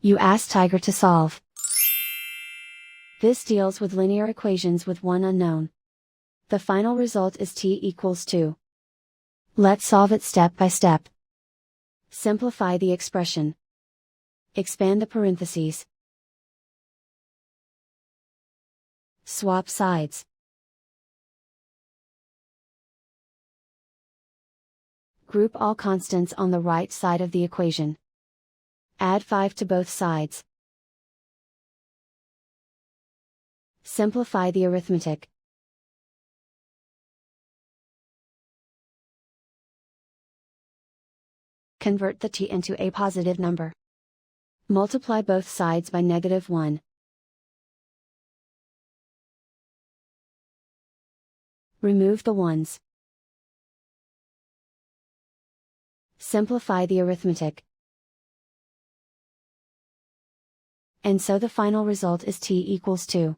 You ask Tiger to solve. This deals with linear equations with one unknown. The final result is t equals 2. Let's solve it step by step. Simplify the expression. Expand the parentheses. Swap sides. Group all constants on the right side of the equation. Add 5 to both sides. Simplify the arithmetic. Convert the t into a positive number. Multiply both sides by -1. Remove the ones. Simplify the arithmetic. And so the final result is t equals 2.